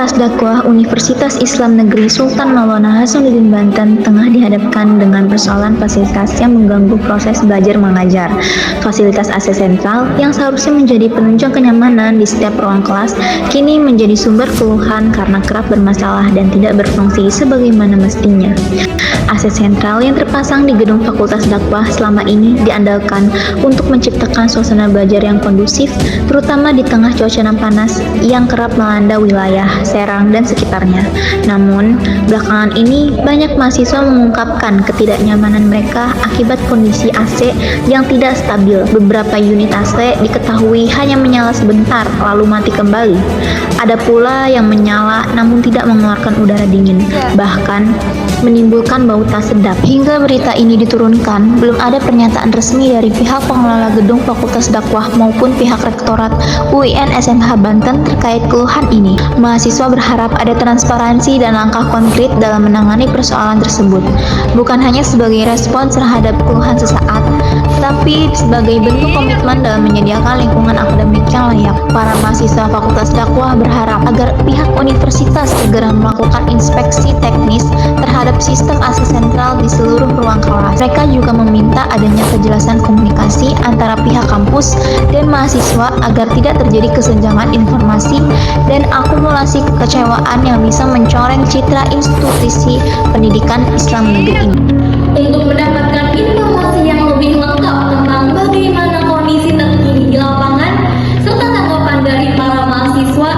Fakultas Dakwah Universitas Islam Negeri Sultan Maulana Hasanuddin Banten tengah dihadapkan dengan persoalan fasilitas yang mengganggu proses belajar mengajar. Fasilitas AC sentral yang seharusnya menjadi penunjang kenyamanan di setiap ruang kelas kini menjadi sumber keluhan karena kerap bermasalah dan tidak berfungsi sebagaimana mestinya. AC sentral yang terpasang di gedung Fakultas Dakwah selama ini diandalkan untuk menciptakan suasana belajar yang kondusif, terutama di tengah cuaca panas yang kerap melanda wilayah Serang dan sekitarnya. Namun, belakangan ini banyak mahasiswa mengungkapkan ketidaknyamanan mereka akibat kondisi AC yang tidak stabil. Beberapa unit AC diketahui hanya menyala sebentar lalu mati kembali. Ada pula yang menyala namun tidak mengeluarkan udara dingin, bahkan menimbulkan bau tak sedap. Hingga berita ini diturunkan, belum ada pernyataan resmi dari pihak pengelola gedung Fakultas Dakwah maupun pihak Rektorat UIN SMH Banten terkait keluhan ini. Mahasiswa berharap ada transparansi dan langkah konkret dalam menangani persoalan tersebut, bukan hanya sebagai respon terhadap keluhan sesaat, tapi sebagai bentuk komitmen dalam menyediakan lingkungan akademik yang layak. Para mahasiswa Fakultas Dakwah berharap agar pihak universitas segera melakukan inspeksi teknis terhadap sistem AC sentral di seluruh ruang kelas. Mereka juga meminta adanya kejelasan komunikasi antara pihak kampus dan mahasiswa agar tidak terjadi kesenjangan informasi dan akumulasi kekecewaan yang bisa mencoreng citra institusi pendidikan Islam negeri ini. Untuk mendapatkan informasi yang lebih lengkap tentang bagaimana kondisi terkini di lapangan serta tanggapan dari para mahasiswa,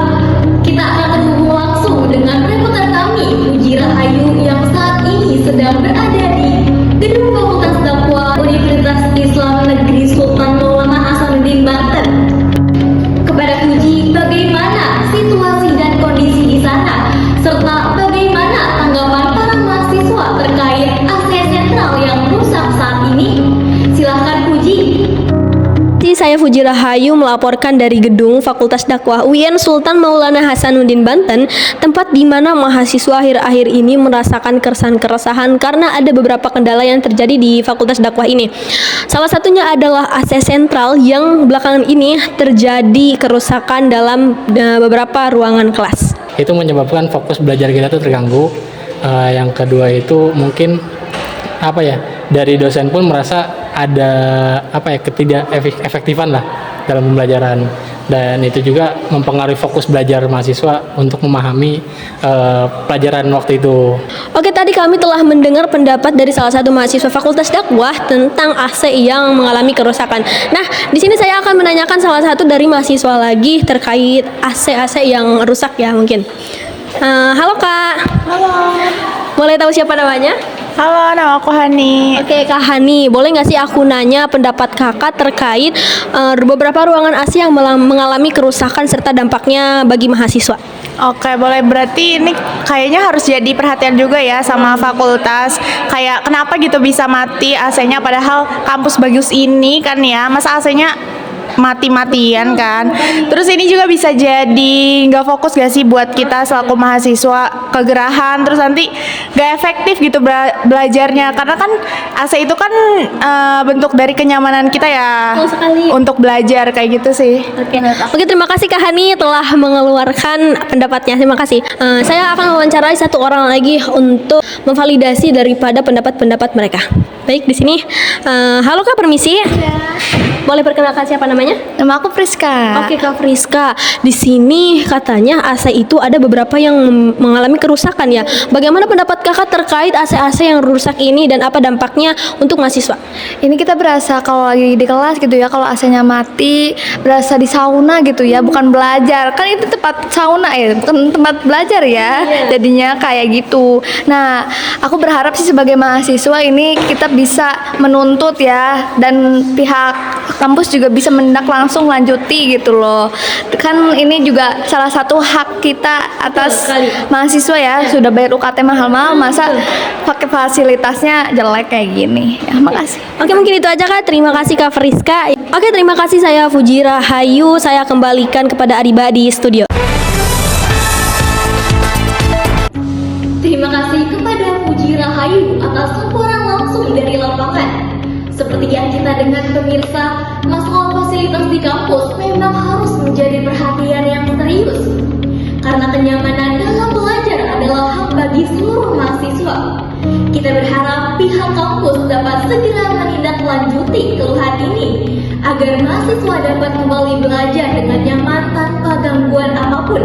kita akan terhubung langsung dengan reporter kami, Puji Rahayu, yang saat ini sedang berada di gedung Fakultas Dakwah Universitas Islam Negeri Sultan Maulana Hasanuddin Banten. Kepada Puji, bagaimana situasi dan kondisi di sana, serta bagaimana tanggapan para mahasiswa terkait AC sentral yang rusak saat ini? Silahkan Puji. Saya Puji Rahayu melaporkan dari gedung Fakultas Dakwah UIN Sultan Maulana Hasanuddin Banten, tempat di mana mahasiswa akhir-akhir ini merasakan keresahan karena ada beberapa kendala yang terjadi di Fakultas Dakwah ini. Salah satunya adalah AC sentral yang belakangan ini terjadi kerusakan dalam beberapa ruangan kelas. Itu menyebabkan fokus belajar kita tuh terganggu. Yang kedua itu mungkin dari dosen pun merasa ada ketidak efektifan lah dalam pembelajaran, dan itu juga mempengaruhi fokus belajar mahasiswa untuk memahami pelajaran waktu itu. Oke, tadi kami telah mendengar pendapat dari salah satu mahasiswa Fakultas Dakwah tentang AC yang mengalami kerusakan. Nah, di sini saya akan menanyakan salah satu dari mahasiswa lagi terkait AC yang rusak ya mungkin. Halo Kak. Halo. Boleh tahu siapa namanya? Halo, nama aku Hani. Oke, Kak Hani, boleh nggak sih aku nanya pendapat kakak terkait beberapa ruangan AC yang mengalami kerusakan serta dampaknya bagi mahasiswa? Oke, boleh. Berarti ini kayaknya harus jadi perhatian juga ya sama fakultas. Kayak kenapa gitu bisa mati AC-nya padahal kampus bagus ini kan ya. Masa AC-nya mati-matian kan. Terus ini juga bisa jadi nggak fokus gak sih buat kita selaku mahasiswa, kegerahan, terus nanti nggak efektif gitu belajarnya, karena kan AC itu kan bentuk dari kenyamanan kita ya untuk belajar kayak gitu sih. Oke, terima kasih Kak Hani telah mengeluarkan pendapatnya. Terima kasih. Saya akan mewawancarai satu orang lagi untuk memvalidasi daripada pendapat-pendapat mereka. Baik, di sini. Halo Kak, permisi. Boleh perkenalkan siapa namanya? Nama aku Friska. Oke Kak Friska, di sini katanya AC itu ada beberapa yang mengalami kerusakan ya. Bagaimana pendapat kakak terkait AC-AC yang rusak ini dan apa dampaknya untuk mahasiswa? Ini kita berasa kalau lagi di kelas gitu ya, kalau AC-nya mati, berasa di sauna gitu ya, bukan belajar. Kan itu tempat sauna ya, bukan tempat belajar ya. Jadinya kayak gitu. Nah, aku berharap sih sebagai mahasiswa ini kita bisa menuntut ya, dan pihak kampus juga bisa mendak langsung lanjuti gitu loh. Kan ini juga salah satu hak kita atas mahasiswa ya, sudah bayar UKT mahal-mahal, masa pakai fasilitasnya jelek kayak gini. Ya, makasih. Oke, mungkin itu aja Kak. Terima kasih Kak Friska. Oke, terima kasih. Saya Puji Rahayu. Saya kembalikan kepada Adiba di studio. Terima kasih kepada Puji Rahayu atas laporan langsung dari lapangan. Seperti yang kita dengar pemirsa, masalah fasilitas di kampus memang harus menjadi perhatian yang serius. karena kenyamanan dalam belajar adalah hak bagi seluruh mahasiswa. Kita berharap pihak kampus dapat segera menindaklanjuti keluhan ini agar mahasiswa dapat kembali belajar dengan nyaman tanpa gangguan apapun.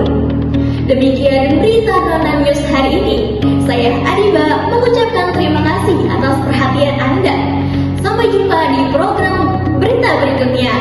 Demikian berita Nona News hari ini. Saya Adiba mengucapkan terima kasih atas perhatian Anda. Sampai jumpa di program berita berikutnya.